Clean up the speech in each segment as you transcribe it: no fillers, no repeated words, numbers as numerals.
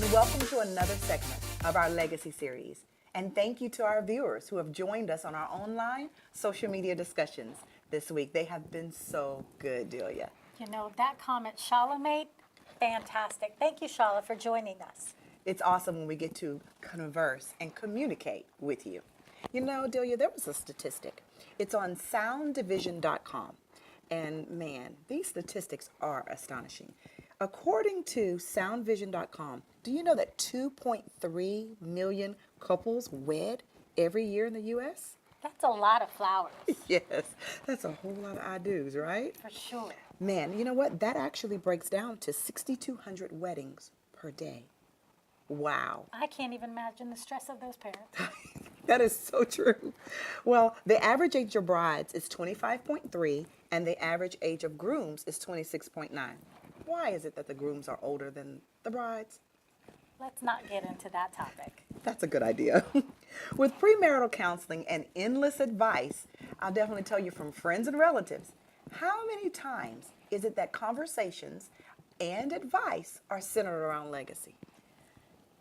and welcome to another segment of our Legacy series. And thank you to our viewers who have joined us on our online social media discussions this week. They have been so good, Delia. You know, that comment Shala made, fantastic. Thank you, Shala, for joining us. It's awesome when we get to converse and communicate with you. You know, Delia, there was a statistic. It's on sounddivision.com. And man, these statistics are astonishing. According to soundvision.com, do you know that 2.3 million couples wed every year in the U.S.? That's a lot of flowers. Yes, that's a whole lot of I-dos, right? For sure. Man, you know what? That actually breaks down to 6,200 weddings per day. Wow. I can't even imagine the stress of those parents. That is so true. Well, the average age of brides is 25.3, and the average age of grooms is 26.9. Why is it that the grooms are older than the brides? Let's not get into that topic. That's a good idea. With premarital counseling and endless advice, I'll definitely tell you from friends and relatives, how many times is it that conversations and advice are centered around legacy?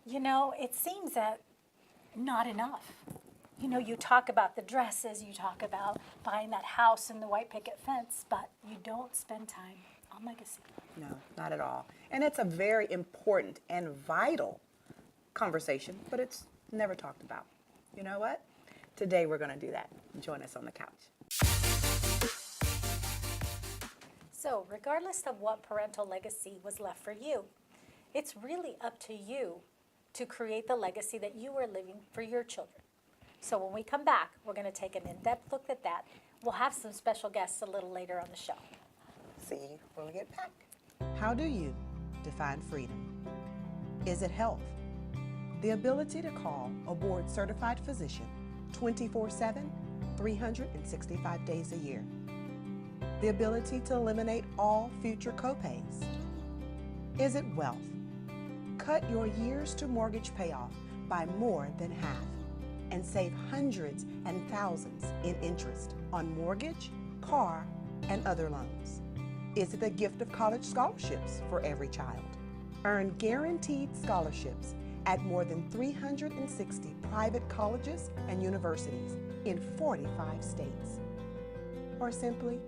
You know, it seems that not enough. You know, you talk about the dresses, you talk about buying that house and the white picket fence, but you don't spend time on legacy. No, not at all. And it's a very important and vital conversation, but it's never talked about. You know what? Today we're going to do that. Join us on the couch. So, regardless of what parental legacy was left for you, it's really up to you to create the legacy that you are living for your children. So when we come back, we're going to take an in-depth look at that. We'll have some special guests a little later on the show. See you when we get back. How do you define freedom? Is it health? The ability to call a board-certified physician 24/7, 365 days a year. The ability to eliminate all future copays. Is it wealth? Cut your years to mortgage payoff by more than half and save hundreds and thousands in interest on mortgage, car, and other loans. Is it the gift of college scholarships for every child? Earn guaranteed scholarships at more than 360 private colleges and universities in 45 states. Or simply,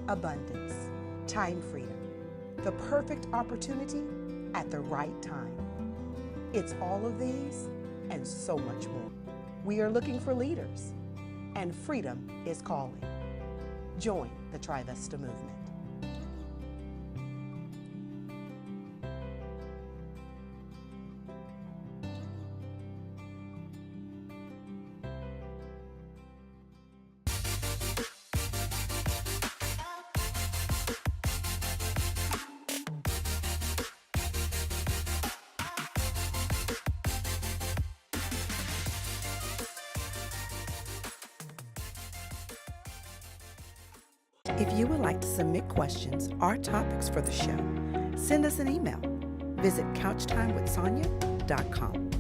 abundance, time freedom, the perfect opportunity at the right time. It's all of these and so much more. We are looking for leaders, and freedom is calling. Join the Trivesta movement. If you would like to submit questions or topics for the show, send us an email. Visit couchtimewithsonya.com.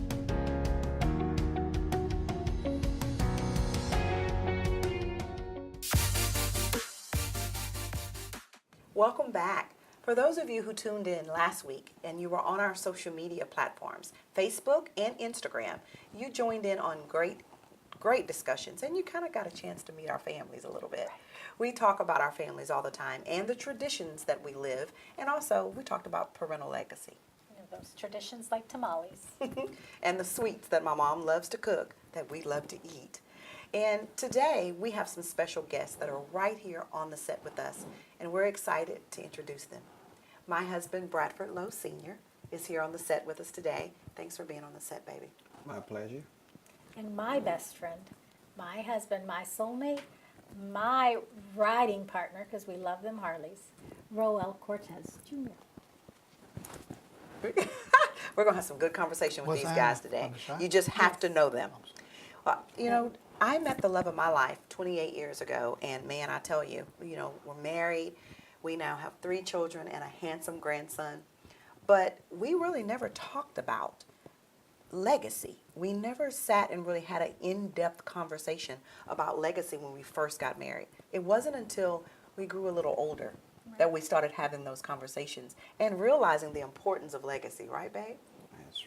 Welcome back. For those of you who tuned in last week and you were on our social media platforms, Facebook and Instagram, you joined in on great discussions, and you kind of got a chance to meet our families a little bit. We talk about our families all the time and the traditions that we live, and also we talked about parental legacy. You know, those traditions like tamales. And the sweets that my mom loves to cook that we love to eat. And today we have some special guests that are right here on the set with us, and we're excited to introduce them. My husband, Bradford Lowe Sr., is here on the set with us today. Thanks for being on the set, baby. My pleasure. And my best friend, my husband, my soulmate, my riding partner, because we love them Harleys, Roel Cortese Jr. We're going to have some good conversation with these guys today. You just have to know them. Well, you know, I met the love of my life 28 years ago, and man, I tell you, we're married. We now have 3 children and a handsome grandson, but we really never talked about legacy. We never sat and really had an in-depth conversation about legacy when we first got married. It wasn't until we grew a little older that we started having those conversations and realizing the importance of legacy, right, babe?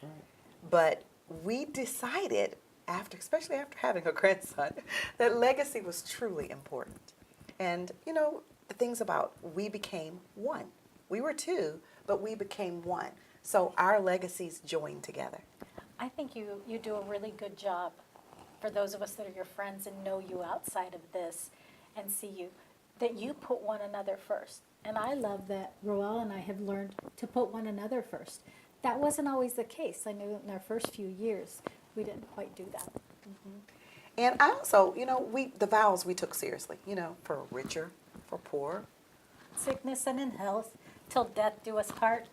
right. But we decided, especially after having a grandson, that legacy was truly important. And, the things about we became one. We were two, but we became one. So our legacies joined together. I think you do a really good job for those of us that are your friends and know you outside of this and see you, that you put one another first. And I love that Roel and I have learned to put one another first. That wasn't always the case. I know in our first few years, we didn't quite do that. And I also, the vows we took seriously, for richer, for poor. Sickness and in health, till death do us part.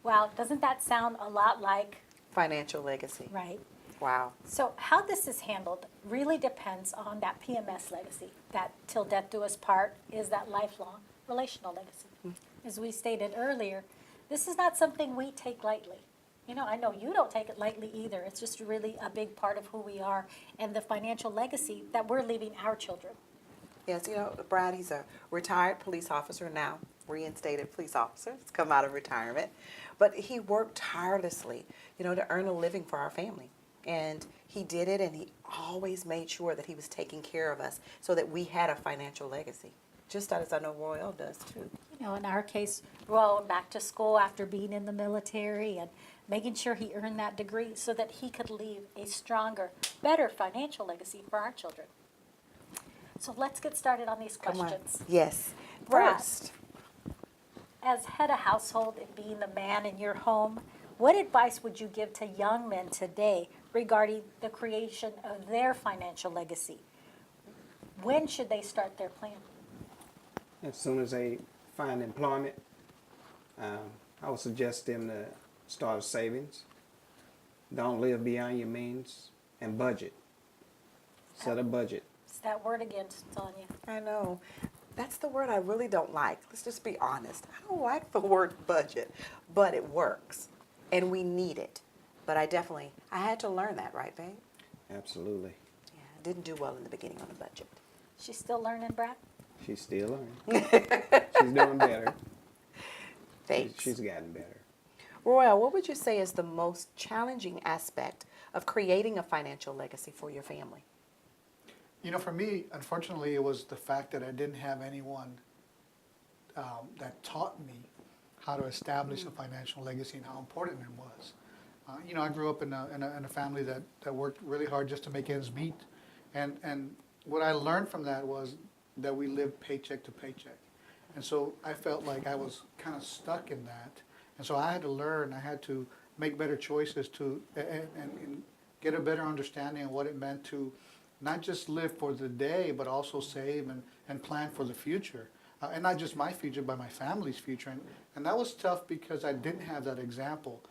Wow, doesn't that sound a lot like, Financial legacy. right? Wow. So how this is handled really depends on that PMS legacy. That till death do us part is that lifelong relational legacy. As we stated earlier, this is not something we take lightly. I know you don't take it lightly either. It's just really a big part of who we are and the financial legacy that we're leaving our children. Yes, Brad, he's a retired police officer now, reinstated police officer. He's come out of retirement. But he worked tirelessly, to earn a living for our family. And he did it, and he always made sure that he was taking care of us so that we had a financial legacy, just as I know Royal does too. In our case, going back to school after being in the military and making sure he earned that degree so that he could leave a stronger, better financial legacy for our children. So let's get started on these Come on. questions. Yes. Brad. First, As head of household and being the man in your home, what advice would you give to young men today regarding the creation of their financial legacy? When should they start their plan? As soon as they find employment, I would suggest them to start a savings. Don't live beyond your means, and budget. Set a budget. It's that word again, Sonja. I know. That's the word I really don't like. Let's just be honest. I don't like the word budget, but it works. And we need it. But I had to learn that, right, babe? Absolutely. Yeah, I didn't do well in the beginning on the budget. She's still learning, Brad? She's still learning. She's doing better. Thanks. She's gotten better. Royal, what would you say is the most challenging aspect of creating a financial legacy for your family? For me, unfortunately, it was the fact that I didn't have anyone that taught me how to establish a financial legacy and how important it was. I grew up in a family that worked really hard just to make ends meet. And what I learned from that was that we lived paycheck to paycheck. And so I felt like I was kind of stuck in that. And so I had to learn, I had to make better choices and get a better understanding of what it meant to not just live for the day, but also save and plan for the future. And not just my future, but my family's future. And that was tough because I didn't have that example.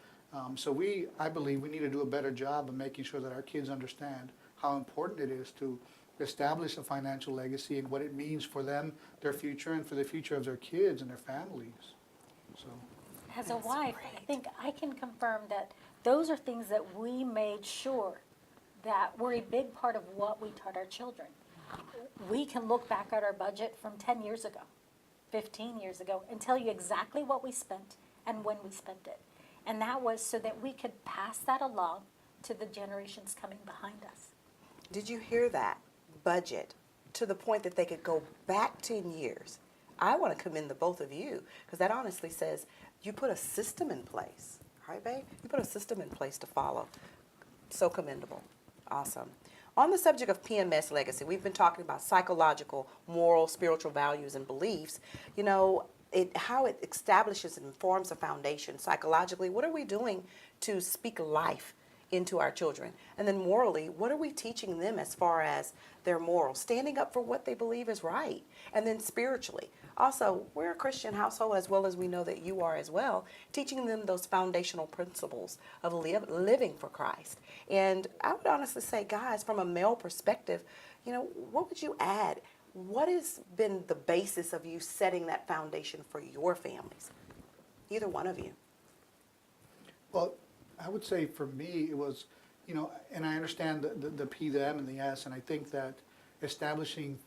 So I believe we need to do a better job of making sure that our kids understand how important it is to establish a financial legacy and what it means for them, their future, and for the future of their kids and their families. So, As a wife, I think I can confirm that those are things that we made sure that were a big part of what we taught our children. We can look back at our budget from 10 years ago, 15 years ago, and tell you exactly what we spent and when we spent it. And that was so that we could pass that along to the generations coming behind us. Did you hear that? Budget, to the point that they could go back 10 years. I want to commend the both of you, because that honestly says you put a system in place. Right, babe? You put a system in place to follow. So commendable. Awesome. On the subject of PMS legacy, we've been talking about psychological, moral, spiritual values and beliefs. How it establishes and forms a foundation psychologically. What are we doing to speak life into our children? And then morally, what are we teaching them as far as their morals, standing up for what they believe is right? And then spiritually, also, we're a Christian household, as well as we know that you are as well, teaching them those foundational principles of living for Christ. And I would honestly say, guys, from a male perspective, what would you add? What has been the basis of you setting that foundation for your families? Either one of you. well, I would say for me it was, and I understand the P, the M, and the S, and I think that establishing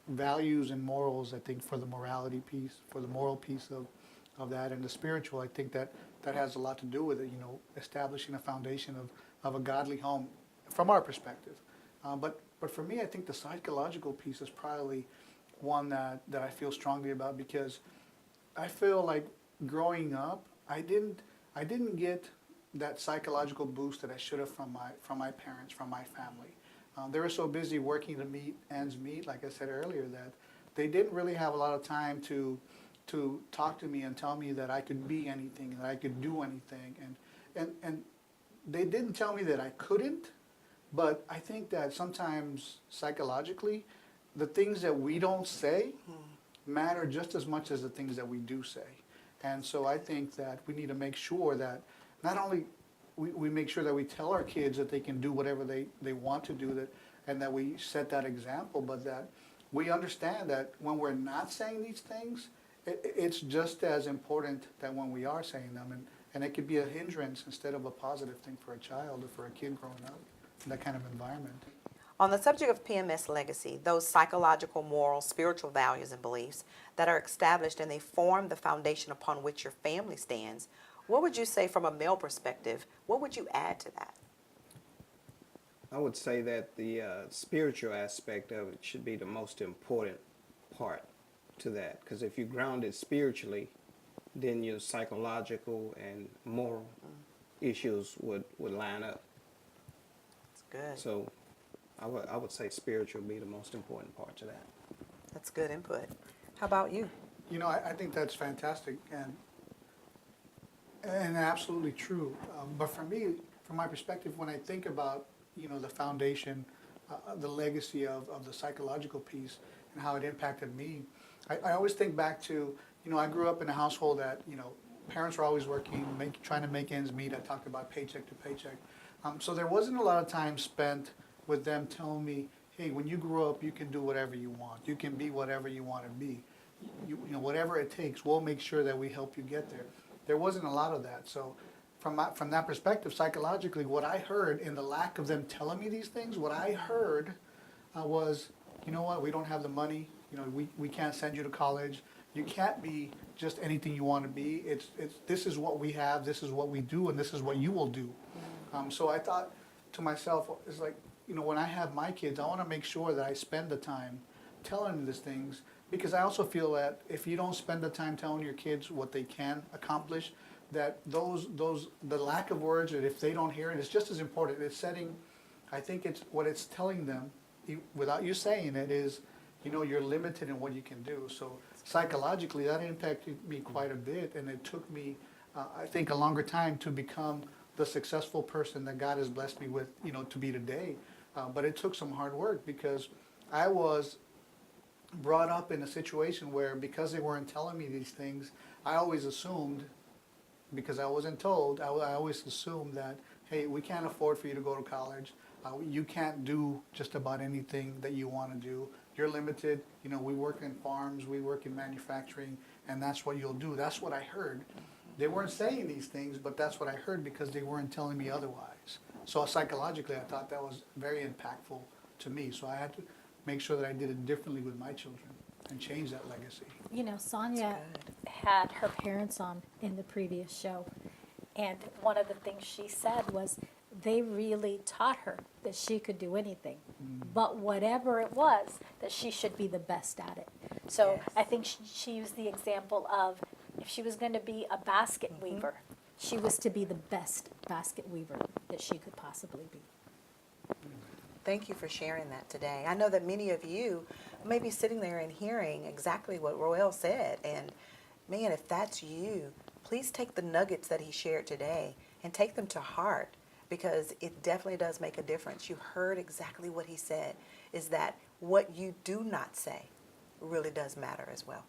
values and morals, I think for the morality piece, for the moral piece of that, and the spiritual, I think that that has a lot to do with it, establishing a foundation of a godly home from our perspective. But for me, I think the psychological piece is probably one that I feel strongly about, because I feel like growing up, I didn't get that psychological boost that I should have from my parents, from my family. They were so busy working to meet ends meet, like I said earlier, that they didn't really have a lot of time to talk to me and tell me that I could be anything, that I could do anything, and they didn't tell me that I couldn't. But I think that sometimes psychologically, the things that we don't say matter just as much as the things that we do say. And so I think that we need to make sure that not only we make sure that we tell our kids that they can do whatever they want to do, and that we set that example, but that we understand that when we're not saying these things, it's just as important that when we are saying them. And it could be a hindrance instead of a positive thing for a child or for a kid growing up in that kind of environment. On the subject of PMS legacy, those psychological, moral, spiritual values and beliefs that are established and they form the foundation upon which your family stands, what would you say from a male perspective? What would you add to that? I would say that the spiritual aspect of it should be the most important part to that, because if you're grounded spiritually, then your psychological and moral issues would line up. Good. So I would say spiritual would be the most important part to that. That's good input. How about you? I think that's fantastic and absolutely true. But for me, from my perspective, when I think about the foundation, the legacy of the psychological piece and how it impacted me, I always think back to I grew up in a household that parents were always working, trying to make ends meet. I talked about paycheck to paycheck. So there wasn't a lot of time spent with them telling me, hey, when you grow up, you can do whatever you want. You can be whatever you want to be. Whatever it takes, we'll make sure that we help you get there. There wasn't a lot of that. So from that perspective, psychologically, what I heard in the lack of them telling me these things, what I heard was, you know what, we don't have the money. We can't send you to college. You can't be just anything you want to be. This is what we have, this is what we do, and this is what you will do. So I thought to myself, it's like, when I have my kids, I want to make sure that I spend the time telling them these things, because I also feel that if you don't spend the time telling your kids what they can accomplish, that the lack of words, that if they don't hear it, it's just as important. It's setting, I think it's what it's telling them, without you saying it, is, you're limited in what you can do. So psychologically, that impacted me quite a bit, and it took me, I think, a longer time to become the successful person that God has blessed me with, to be today. But it took some hard work, because I was brought up in a situation where, because they weren't telling me these things, I always assumed, because I wasn't told, I always assumed that, hey, we can't afford for you to go to college. You can't do just about anything that you want to do. You're limited. We work in farms, we work in manufacturing, and that's what you'll do. That's what I heard. They weren't saying these things, but that's what I heard, because they weren't telling me otherwise. So psychologically, I thought that was very impactful to me. So I had to make sure that I did it differently with my children and change that legacy. Sonja had her parents on in the previous show, and one of the things she said was they really taught her that she could do anything, but whatever it was, that she should be the best at it. So Yes. I think she used the example of, if she was going to be a basket weaver, she was to be the best basket weaver that she could possibly be. Thank you for sharing that today. I know that many of you may be sitting there and hearing exactly what Roel said. And man, if that's you, please take the nuggets that he shared today and take them to heart, because it definitely does make a difference. You heard exactly what he said, is that what you do not say really does matter as well.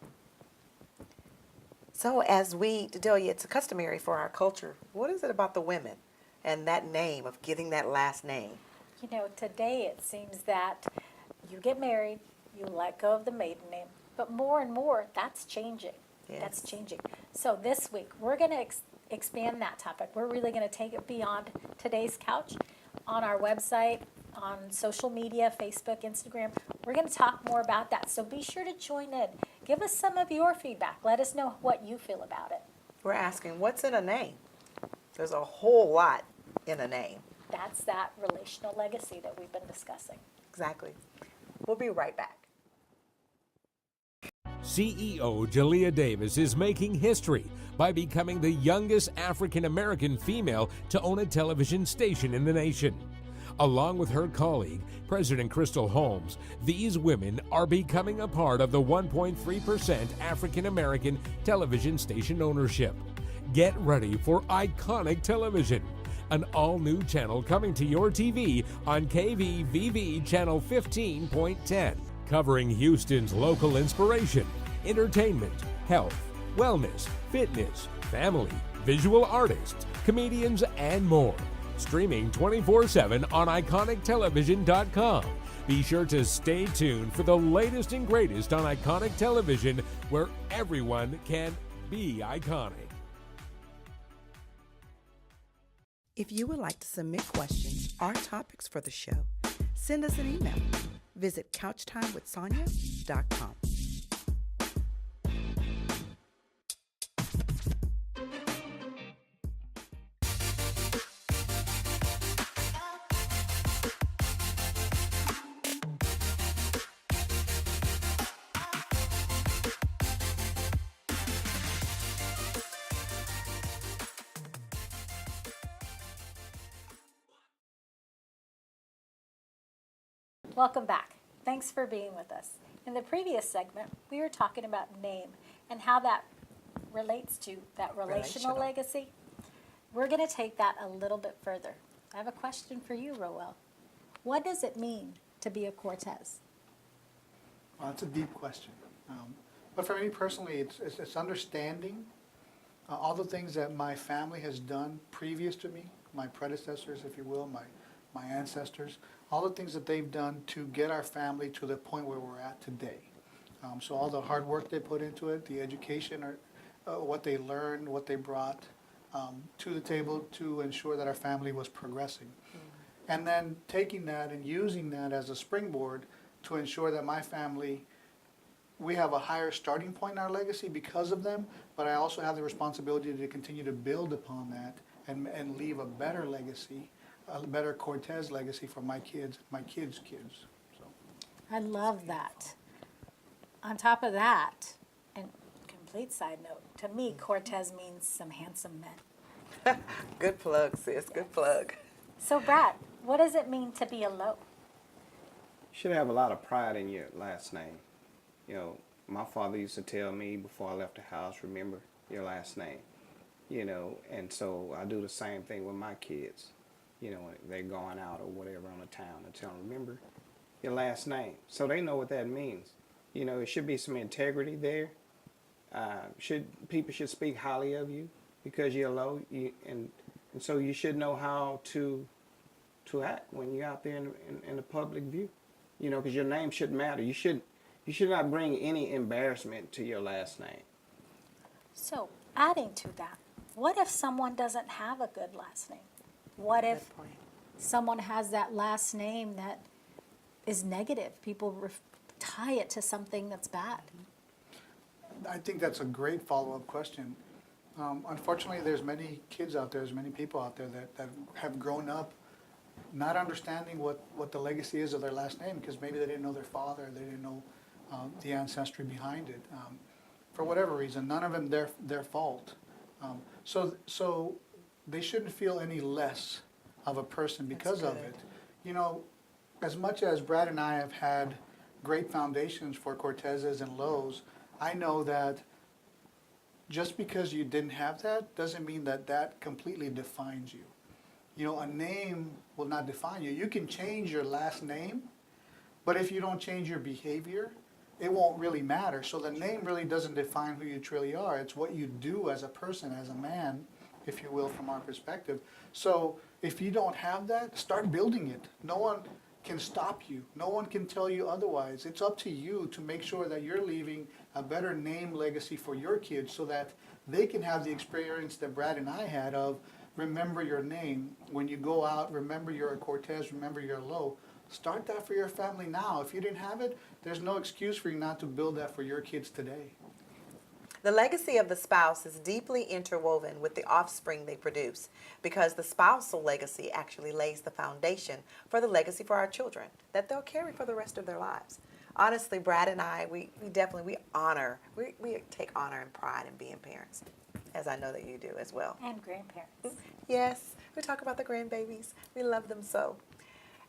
So as Dedelia, it's customary for our culture, what is it about the women and that name, of getting that last name? Today it seems that you get married, you let go of the maiden name, but more and more, that's changing. Yes. That's changing. So this week, we're going to expand that topic. We're really going to take it beyond today's couch. On our website, on social media, Facebook, Instagram, we're going to talk more about that. So be sure to join in. Give us some of your feedback. Let us know what you feel about it. We're asking, what's in a name? There's a whole lot in a name. That's that relational legacy that we've been discussing. Exactly. We'll be right back. CEO Jalea Davis is making history by becoming the youngest African American female to own a television station in the nation. Along with her colleague, President Crystal Holmes, these women are becoming a part of the 1.3% African American television station ownership. Get ready for iconic television, an all-new channel coming to your TV on KVVV channel 15.10, covering Houston's local inspiration, entertainment, health, wellness, fitness, family, visual artists, comedians, and more. Streaming 24/7 on iconictelevision.com. Be sure to stay tuned for the latest and greatest on Iconic Television, where everyone can be iconic. If you would like to submit questions or topics for the show, send us an email. Visit couchtimewithsonya.com. Welcome back. Thanks for being with us. In the previous segment, we were talking about name and how that relates to that relational legacy. We're going to take that a little bit further. I have a question for you, Roel. What does it mean to be a Cortese? Well, that's a deep question. But for me personally, it's understanding all the things that my family has done previous to me, my predecessors, if you will, my ancestors, all the things that they've done to get our family to the point where we're at today. So all the hard work they put into it, the education, or what they learned, what they brought to the table to ensure that our family was progressing. And then taking that and using that as a springboard to ensure that my family, we have a higher starting point in our legacy because of them, but I also have the responsibility to continue to build upon that and leave a better legacy, a better Cortese legacy for my kids' kids' kids. So. I love that. On top of that, and complete side note, to me, Cortese means some handsome men. Good plug, sis. Good plug. So, Brad, what does it mean to be a Lowe? You should have a lot of pride in your last name. You know, my father used to tell me before I left the house, remember your last name. You know, and so I do the same thing with my kids. You know, when they're going out or whatever on the town, I tell them, remember your last name. So they know what that means. You know, it should be some integrity there. People should speak highly of you because you're low, and so you should know how to act when you're out there in the public view. You know, because your name should matter. You should not bring any embarrassment to your last name. So, adding to that, what if someone doesn't have a good last name? What if someone has that last name that is negative? People tie it to something that's bad. I think that's a great follow-up question. Unfortunately, there's many kids out there, there's many people out there that have grown up not understanding what the legacy is of their last name because maybe they didn't know their father, they didn't know the ancestry behind it. For whatever reason, none of them their fault. So they shouldn't feel any less of a person because of it. You know, as much as Brad and I have had great foundations for Corteses and Lowes, I know that just because you didn't have that doesn't mean that that completely defines you. You know, a name will not define you. You can change your last name, but if you don't change your behavior, it won't really matter. So the name really doesn't define who you truly are. It's what you do as a person, as a man, if you will, from our perspective. So if you don't have that, start building it. No one can stop you. No one can tell you otherwise. It's up to you to make sure that you're leaving a better name legacy for your kids so that they can have the experience that Brad and I had of remember your name. When you go out, remember you're a Cortese, remember you're a Lowe. Start that for your family now. If you didn't have it, there's no excuse for you not to build that for your kids today. The legacy of the spouse is deeply interwoven with the offspring they produce because the spousal legacy actually lays the foundation for the legacy for our children that they'll carry for the rest of their lives. Honestly, Brad and I, we definitely, we take honor and pride in being parents, as I know that you do as well. And grandparents. Yes, we talk about the grandbabies. We love them so.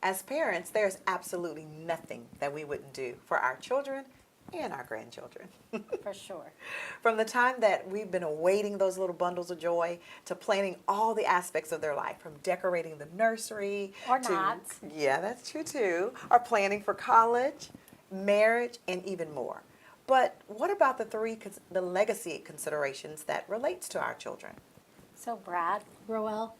As parents, there's absolutely nothing that we wouldn't do for our children and our grandchildren. For sure. From the time that we've been awaiting those little bundles of joy to planning all the aspects of their life, from decorating the nursery Or to, not. yeah, that's true too, or planning for college, marriage, and even more. But what about the legacy considerations that relates to our children? So Brad, Roel,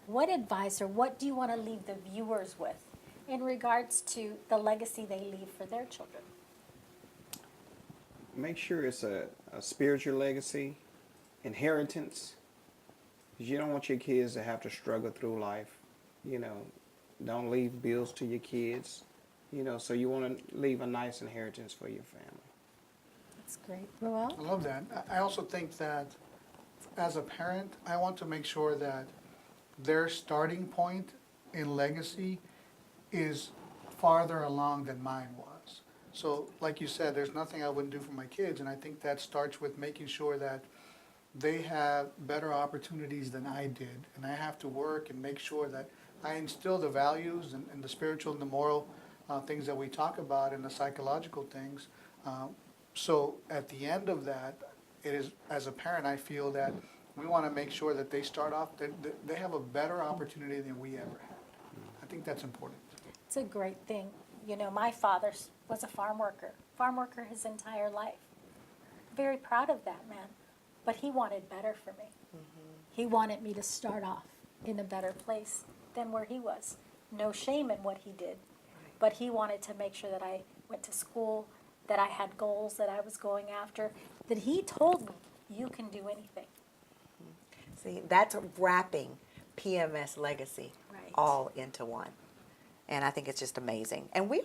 what advice or what do you want to leave the viewers with in regards to the legacy they leave for their children? Make sure it's a spiritual legacy, inheritance. 'Cause you don't want your kids to have to struggle through life. You know, don't leave bills to your kids. You know, so you want to leave a nice inheritance for your family. That's great. Roel? I love that. I also think that as a parent, I want to make sure that their starting point in legacy is farther along than mine was. So like you said, there's nothing I wouldn't do for my kids, and I think that starts with making sure that they have better opportunities than I did, and I have to work and make sure that I instill the values and the spiritual and the moral things that we talk about and the psychological things. So at the end of that, it is, as a parent, I feel that we want to make sure that they start off, they have a better opportunity than we ever had. I think that's important. It's a great thing. You know, my father was a farm worker his entire life. Very proud of that man, but he wanted better for me. He wanted me to start off in a better place than where he was. No shame in what he did, but he wanted to make sure that I went to school, that I had goals that I was going after, that he told me, you can do anything. See, that's wrapping PMS legacy Right. all into one. And I think it's just amazing. And we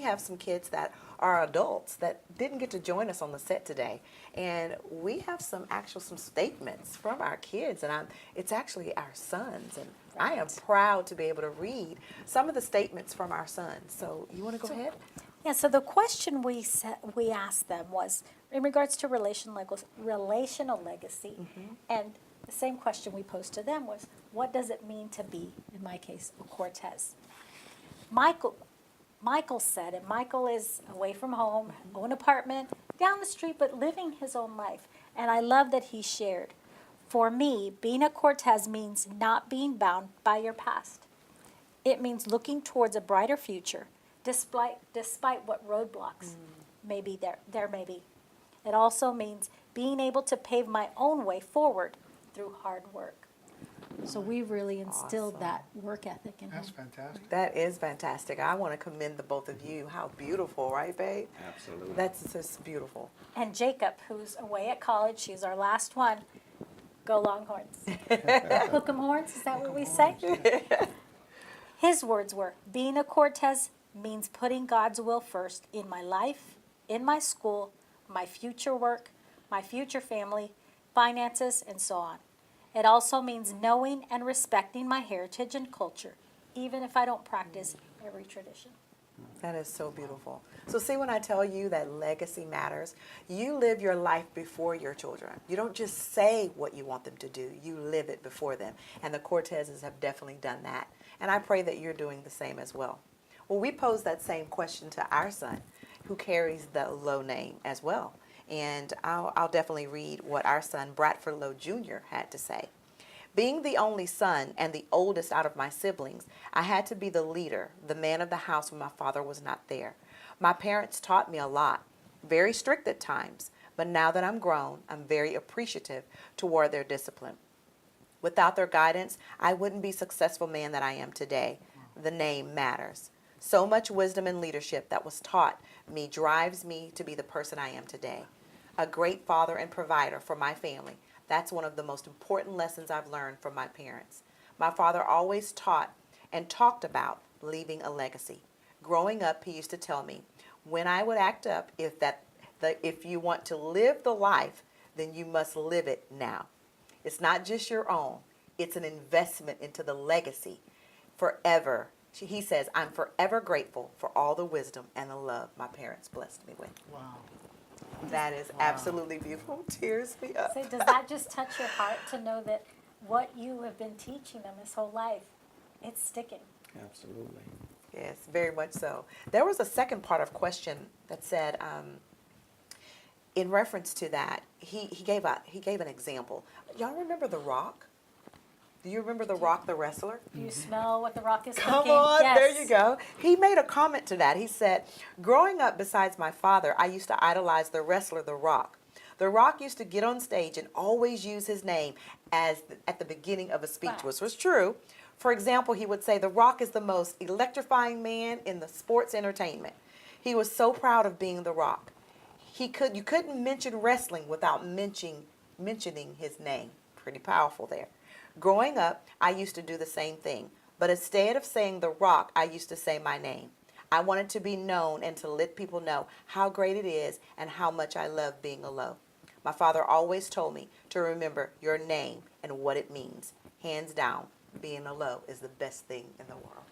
have some kids that are adults that didn't get to join us on the set today. And we have some statements from our kids, and it's actually our sons. And I am proud to be able to read some of the statements from our sons. So you want to go ahead? Yeah, so the question we asked them was in regards to relational legacy. And the same question we posed to them was, what does it mean to be, in my case, a Cortese? Michael said, and Michael is away from home, own apartment, down the street, but living his own life. And I love that he shared. For me, being a Cortese means not being bound by your past. It means looking towards a brighter future, despite what roadblocks may be there may be. It also means being able to pave my own way forward through hard work. So we really instilled Awesome. that work ethic in him. That's fantastic. That is fantastic. I want to commend the both of you. How beautiful, right, babe? Absolutely. That's just beautiful. And Jacob, who's away at college, she's our last one. Go Longhorns. Hook 'em horns, is that what we say? His words were, being a Cortese means putting God's will first in my life, in my school, my future work, my future family, finances, and so on. It also means knowing and respecting my heritage and culture, even if I don't practice every tradition. That is so beautiful. So see, when I tell you that legacy matters, you live your life before your children. You don't just say what you want them to do, you live it before them. And the Corteses have definitely done that. And I pray that you're doing the same as well. Well, we posed that same question to our son, who carries the Lowe name as well. And I'll definitely read what our son, Bradford Lowe Jr., had to say. Being the only son and the oldest out of my siblings, I had to be the leader, the man of the house when my father was not there. My parents taught me a lot, very strict at times, but now that I'm grown, I'm very appreciative toward their discipline. Without their guidance, I wouldn't be the successful man that I am today. The name matters. So much wisdom and leadership that was taught me drives me to be the person I am today. A great father and provider for my family. That's one of the most important lessons I've learned from my parents. My father always taught and talked about leaving a legacy. Growing up, he used to tell me, when I would act up, if you want to live the life then you must live it now. It's not just your own, it's an investment into the legacy forever. He says, I'm forever grateful for all the wisdom and the love my parents blessed me with. Wow. That is absolutely beautiful. Tears me up. So does that just touch your heart to know that what you have been teaching them this whole life, it's sticking? Absolutely. Yes, very much so. There was a second part of question that said, in reference to that, he gave an example. Y'all remember The Rock? Do you remember The Rock, the wrestler? You smell what the Rock is Come cooking? on, Yes. there you go. He made a comment to that. He said, growing up besides my father, I used to idolize the wrestler The Rock. The Rock used to get on stage and always use his name at the beginning of a speech, Right. which was true. For example, he would say, The Rock is the most electrifying man in the sports entertainment. He was so proud of being The Rock. You couldn't mention wrestling without mentioning his name. Pretty powerful there. Growing up, I used to do the same thing, but instead of saying The Rock, I used to say my name. I wanted to be known and to let people know how great it is and how much I love being alone. My father always told me to remember your name and what it means. Hands down, being alone is the best thing in the world.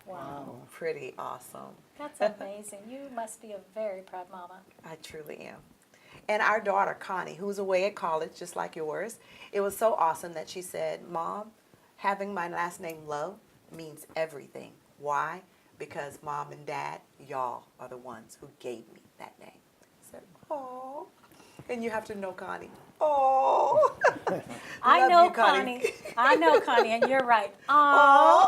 Wow. Pretty awesome. That's amazing. You must be a very proud mama. I truly am. And our daughter, Connie, who's away at college, just like yours, it was so awesome that she said, Mom, having my last name Lowe means everything. Why? Because Mom and Dad, y'all are the ones who gave me that name. I said, oh. And you have to know Connie. Oh. I Love know you, Connie. Connie. I know Connie, and you're right. Oh.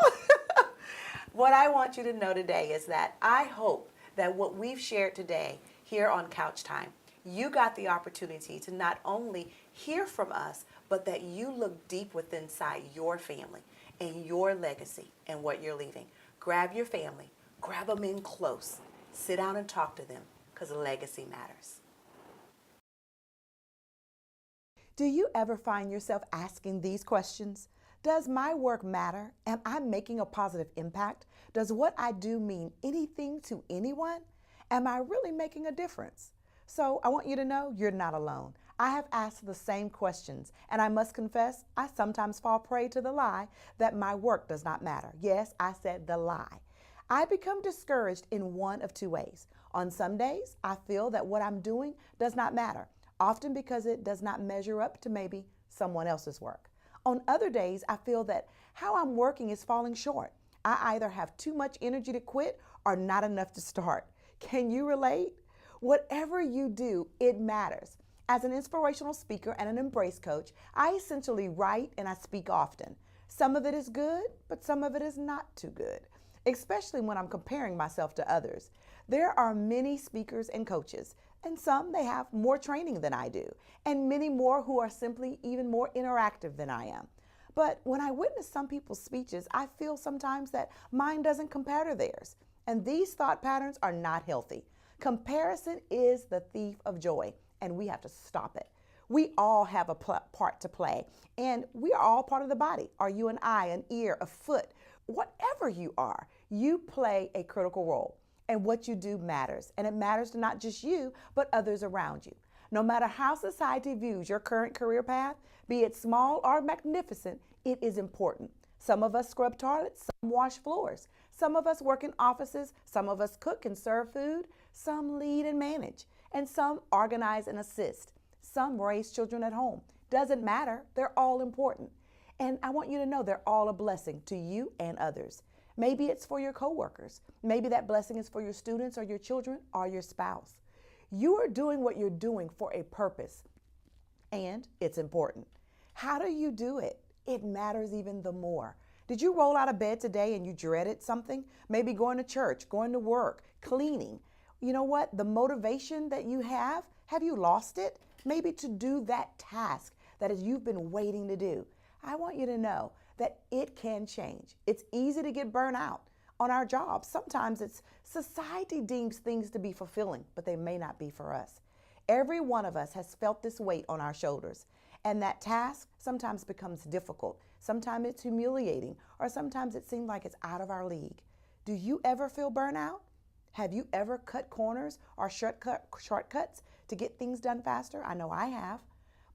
What I want you to know today is that I hope that what we've shared today here on Couch Time, you got the opportunity to not only hear from us, but that you look deep within inside your family and your legacy and what you're leaving. Grab your family, grab them in close, sit down and talk to them, because legacy matters. Do you ever find yourself asking these questions? Does my work matter? Am I making a positive impact? Does what I do mean anything to anyone? Am I really making a difference? So I want you to know you're not alone. I have asked the same questions, and I must confess, I sometimes fall prey to the lie that my work does not matter. Yes, I said the lie. I become discouraged in one of two ways. On some days, I feel that what I'm doing does not matter, often because it does not measure up to maybe someone else's work. On other days, I feel that how I'm working is falling short. I either have too much energy to quit or not enough to start. Can you relate? Whatever you do, it matters. As an inspirational speaker and an embrace coach, I essentially write and I speak often. Some of it is good, but some of it is not too good, especially when I'm comparing myself to others. There are many speakers and coaches, and some they have more training than I do, and many more who are simply even more interactive than I am. But when I witness some people's speeches, I feel sometimes that mine doesn't compare to theirs. And these thought patterns are not healthy. Comparison is the thief of joy, and we have to stop it. We all have a part to play, and we are all part of the body. Are you an eye, an ear, a foot? Whatever you are, you play a critical role. And what you do matters. And it matters to not just you, but others around you. No matter how society views your current career path, be it small or magnificent, it is important. Some of us scrub toilets, some wash floors. Some of us work in offices, some of us cook and serve food, some lead and manage, and some organize and assist. Some raise children at home. Doesn't matter, they're all important. And I want you to know they're all a blessing to you and others. Maybe it's for your coworkers. Maybe that blessing is for your students or your children or your spouse. You are doing what you're doing for a purpose, and it's important. How do you do it? It matters even the more. Did you roll out of bed today and you dreaded something? Maybe going to church, going to work, cleaning. You know what? The motivation that you have you lost it? Maybe to do that task that you've been waiting to do. I want you to know that it can change. It's easy to get burnt out on our jobs. Sometimes society deems things to be fulfilling, but they may not be for us. Every one of us has felt this weight on our shoulders, and that task sometimes becomes difficult. Sometimes it's humiliating, or sometimes it seems like it's out of our league. Do you ever feel burnout? Have you ever cut corners or shortcuts to get things done faster? I know I have.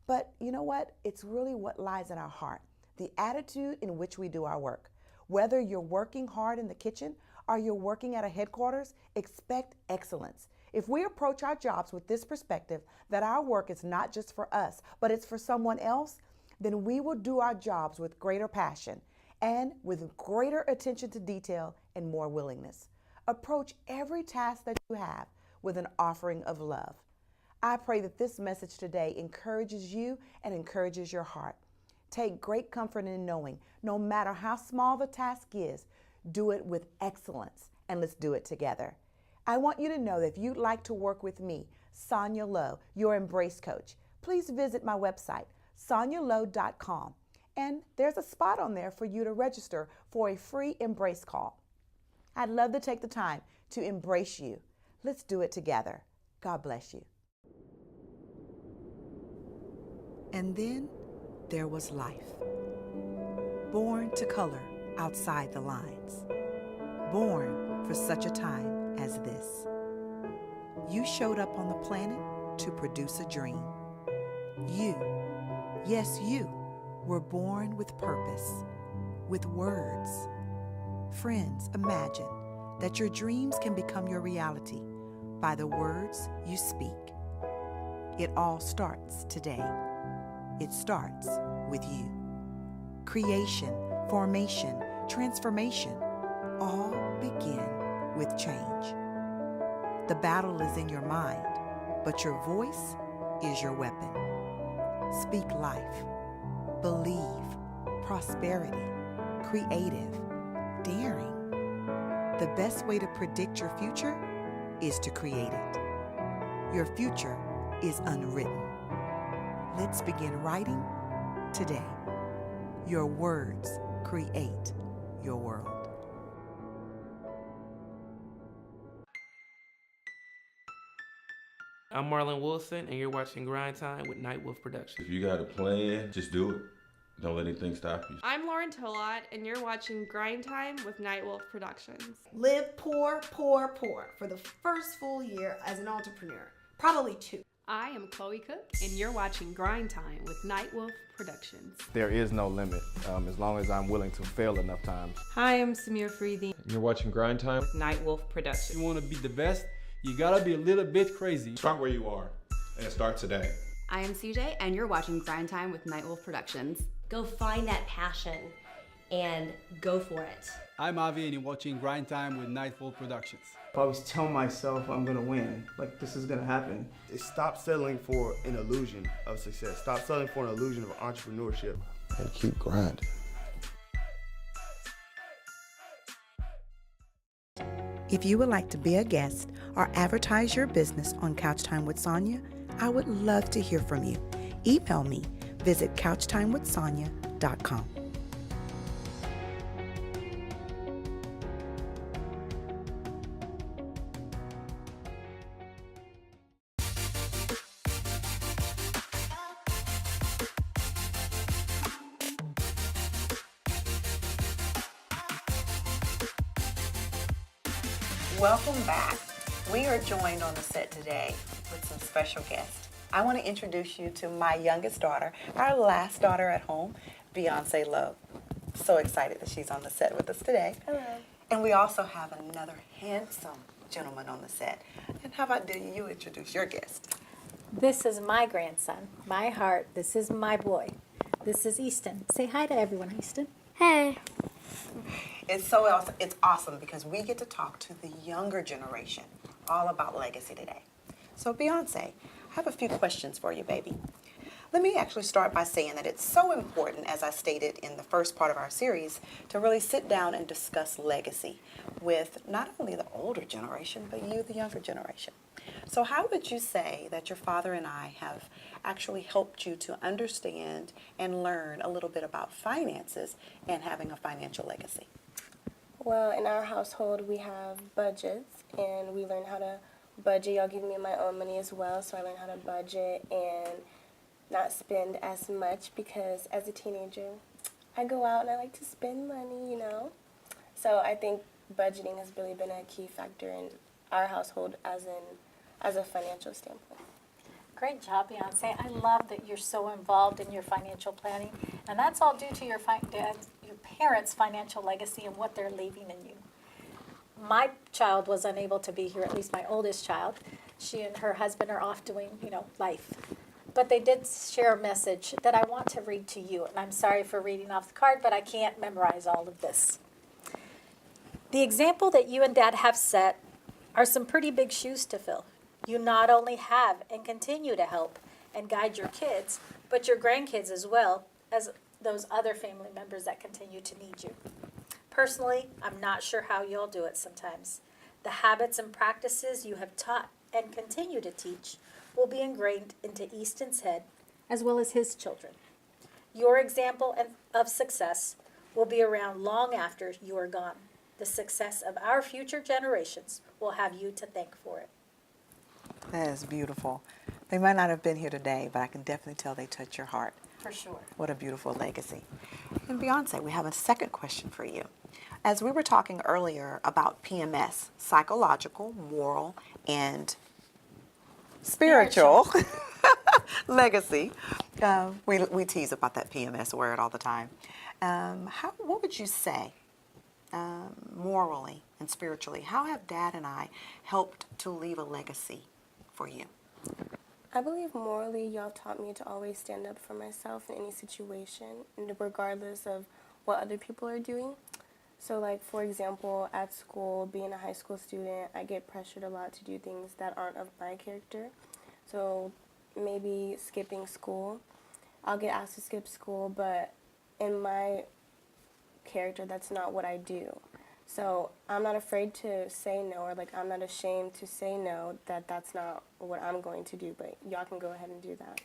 But you know what? It's really what lies in our heart, the attitude in which we do our work. Whether you're working hard in the kitchen or you're working at a headquarters, expect excellence. If we approach our jobs with this perspective that our work is not just for us, but it's for someone else, then we will do our jobs with greater passion and with greater attention to detail and more willingness. Approach every task that you have with an offering of love. I pray that this message today encourages you and encourages your heart. Take great comfort in knowing no matter how small the task is, do it with excellence, and let's do it together. I want you to know that if you'd like to work with me, Sonja Lowe, your Embrace Coach, please visit my website, sonjalowe.com. And there's a spot on there for you to register for a free Embrace call. I'd love to take the time to embrace you. Let's do it together. God bless you. And then there was life. Born to color outside the lines. Born for such a time as this. You showed up on the planet to produce a dream. You, yes you, were born with purpose, with words. Friends, imagine that your dreams can become your reality by the words you speak. It all starts today. It starts with you. Creation, formation, transformation, all begin with change. The battle is in your mind, but your voice is your weapon. Speak life, believe, prosperity, creative, daring. The best way to predict your future is to create it. Your future is unwritten. Let's begin writing today. Your words create your world. I'm Marlon Wilson, and you're watching Grind Time with Nightwolf Productions. If you got a plan, just do it. Don't let anything stop you. I'm Lauren Tolot, and you're watching Grind Time with Nightwolf Productions. Live poor, poor, poor for the first full year as an entrepreneur. Probably 2. I am Chloe Cook, and you're watching Grind Time with Nightwolf Productions. There is no limit, as long as I'm willing to fail enough times. Hi, I'm Samir Freedy. You're watching Grind Time with Nightwolf Productions. You want to be the best, you gotta be a little bit crazy. Start where you are, and start today. I am CJ, and you're watching Grind Time with Nightwolf Productions. Go find that passion and go for it. I'm Avi, and you're watching Grind Time with Nightwolf Productions. I always tell myself I'm gonna win, like this is gonna happen. Stop settling for an illusion of success. Stop settling for an illusion of entrepreneurship. And keep grinding. If you would like to be a guest or advertise your business on Couch Time with Sonja, I would love to hear from you. Email me. Visit couchtimewithsonya.com. Welcome back. We are joined on the set today with some special guests. I want to introduce you to my youngest daughter, our last daughter at home, Beyonce Lowe. So excited that she's on the set with us today. Hello. And we also have another handsome gentleman on the set. And how about do you introduce your guest? This is my grandson, my heart. This is my boy. This is Easton. Say hi to everyone, Easton. Hey. It's so awesome. It's awesome because we get to talk to the younger generation all about legacy today. So Beyonce, I have a few questions for you, baby. Let me actually start by saying that it's so important, as I stated in the first part of our series, to really sit down and discuss legacy with not only the older generation, but you, the younger generation. So how would you say that your father and I have actually helped you to understand and learn a little bit about finances and having a financial legacy? Well, in our household, we have budgets, and we learn how to budget. Y'all give me my own money as well, so I learned how to budget and not spend as much because as a teenager, I go out and I like to spend money, you know. So I think budgeting has really been a key factor in our household as a financial standpoint. Great job, Beyonce. I love that you're so involved in your financial planning, and that's all due to your parents' financial legacy and what they're leaving in you. My child was unable to be here, at least my oldest child. She and her husband are off doing, life. But they did share a message that I want to read to you, and I'm sorry for reading off the card, but I can't memorize all of this. The example that you and Dad have set are some pretty big shoes to fill. You not only have and continue to help and guide your kids, but your grandkids as well as those other family members that continue to need you. Personally, I'm not sure how you'll do it sometimes. The habits and practices you have taught and continue to teach will be ingrained into Easton's head as well as his children. Your example of success will be around long after you are gone. The success of our future generations will have you to thank for it. That is beautiful. They might not have been here today, but I can definitely tell they touch your heart. For sure. What a beautiful legacy. And Beyonce, we have a second question for you. As we were talking earlier about PMS, psychological, moral, and spiritual legacy, we tease about that PMS word all the time. What would you say, morally and spiritually, how have Dad and I helped to leave a legacy for you? I believe morally, y'all taught me to always stand up for myself in any situation, and regardless of what other people are doing. So, like, for example, at school, being a high school student, I get pressured a lot to do things that aren't of my character. So, maybe skipping school. I'll get asked to skip school, but in my character, that's not what I do. So I'm not afraid to say no, or like I'm not ashamed to say no, that's not what I'm going to do, but y'all can go ahead and do that.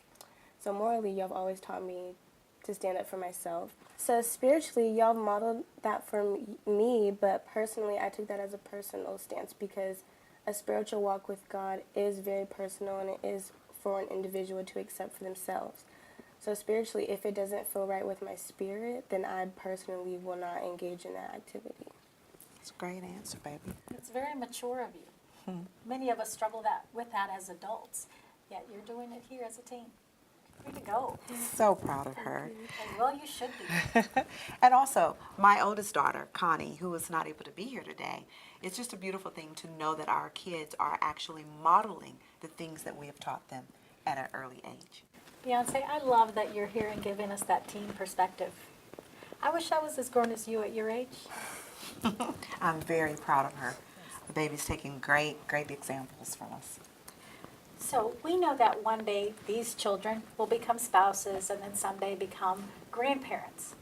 So morally, y'all have always taught me to stand up for myself. So spiritually, y'all modeled that for me, but personally, I took that as a personal stance because a spiritual walk with God is very personal, and it is for an individual to accept for themselves. So spiritually, if it doesn't feel right with my spirit, then I personally will not engage in that activity. That's a great answer, baby. It's very mature of you. Many of us struggle with that as adults, yet you're doing it here as a teen. Way to go. So proud of her. Well, you should be. And also, my oldest daughter, Connie, who is not able to be here today, it's just a beautiful thing to know that our kids are actually modeling the things that we have taught them at an early age. Beyonce, I love that you're here and giving us that teen perspective. I wish I was as grown as you at your age. I'm very proud of her. The baby's taking great examples from us. So we know that one day these children will become spouses and then someday become grandparents.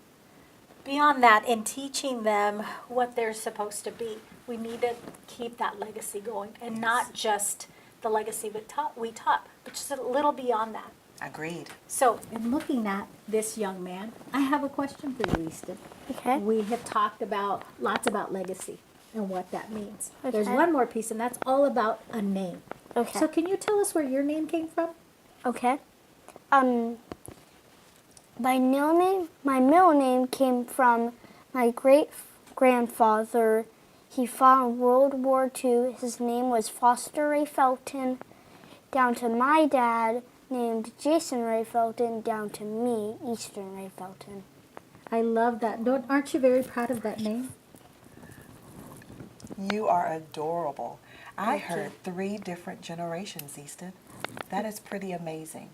Beyond that, in teaching them what they're supposed to be, we need to keep that legacy going, and not just the legacy we taught, but just a little beyond that. Agreed. So, in looking at this young man, I have a question for you, Easton. Okay. We have talked lots about legacy and what that means. Okay. There's one more piece, and that's all about a name. Okay. So, can you tell us where your name came from? Okay. My middle name came from my great-grandfather. He fought in World War II. His name was Foster Ray Felton. Down to my dad, named Jason Ray Felton, down to me, Easton Ray Felton. I love that. Aren't you very proud of that name? You are adorable. I heard 3 different generations, Easton. That is pretty amazing.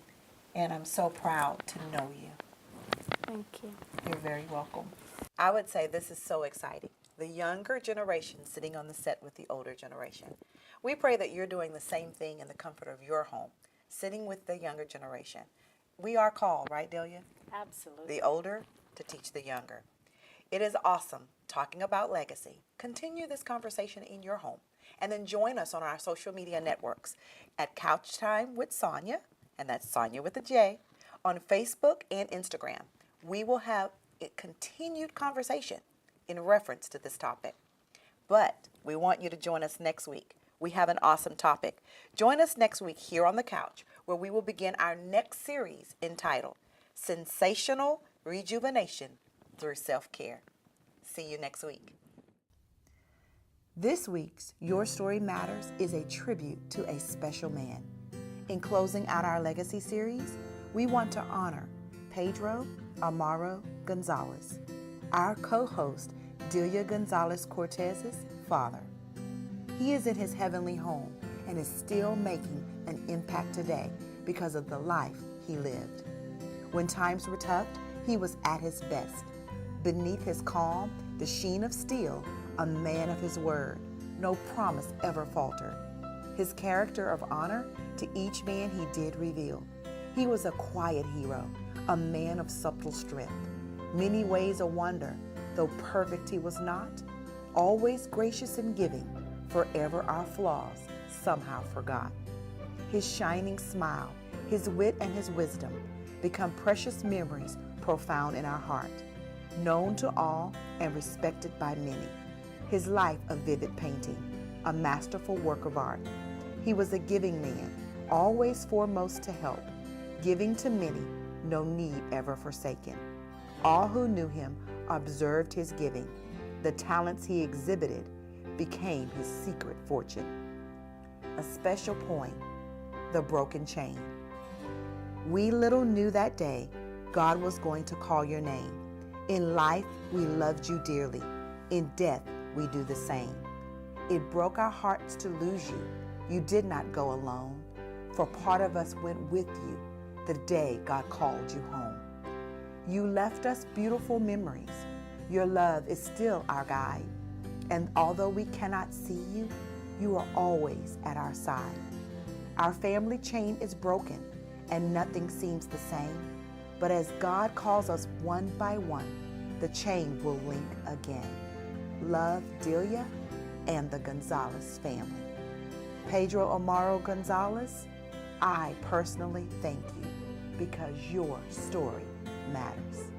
And I'm so proud to know you. Thank you. You're very welcome. I would say this is so exciting. The younger generation sitting on the set with the older generation. We pray that you're doing the same thing in the comfort of your home, sitting with the younger generation. We are called, right, Delia? Absolutely. The older to teach the younger. It is awesome talking about legacy. Continue this conversation in your home, and then join us on our social media networks at Couch Time with Sonja, and that's Sonja with a J, on Facebook and Instagram. We will have a continued conversation in reference to this topic. But we want you to join us next week. We have an awesome topic. Join us next week here on the couch, where we will begin our next series entitled Sensational Rejuvenation Through Self-Care. See you next week. This week's Your Story Matters is a tribute to a special man. In closing out our legacy series, we want to honor Pedro Amaro Gonzalez, our co-host Delia Gonzalez Cortez's father. He is in his heavenly home and is still making an impact today because of the life he lived. When times were tough, he was at his best. Beneath his calm, the sheen of steel, a man of his word, no promise ever faltered. His character of honor to each man he did reveal. He was a quiet hero, a man of subtle strength, many ways a wonder, though perfect he was not, always gracious and giving, forever our flaws somehow forgot. His shining smile, his wit and his wisdom become precious memories profound in our heart, known to all and respected by many. His life a vivid painting, a masterful work of art. He was a giving man, always foremost to help, giving to many, no need ever forsaken. All who knew him observed his giving. The talents he exhibited became his secret fortune. A special poem, The Broken Chain. We little knew that day God was going to call your name. In life, we loved you dearly. In death, we do the same. It broke our hearts to lose you. You did not go alone, for part of us went with you the day God called you home. You left us beautiful memories. Your love is still our guide. And although we cannot see you, you are always at our side. Our family chain is broken and nothing seems the same. But as God calls us one by one, the chain will link again. Love, Delia and the Gonzalez family. Pedro Amaro Gonzalez, I personally thank you because your story matters.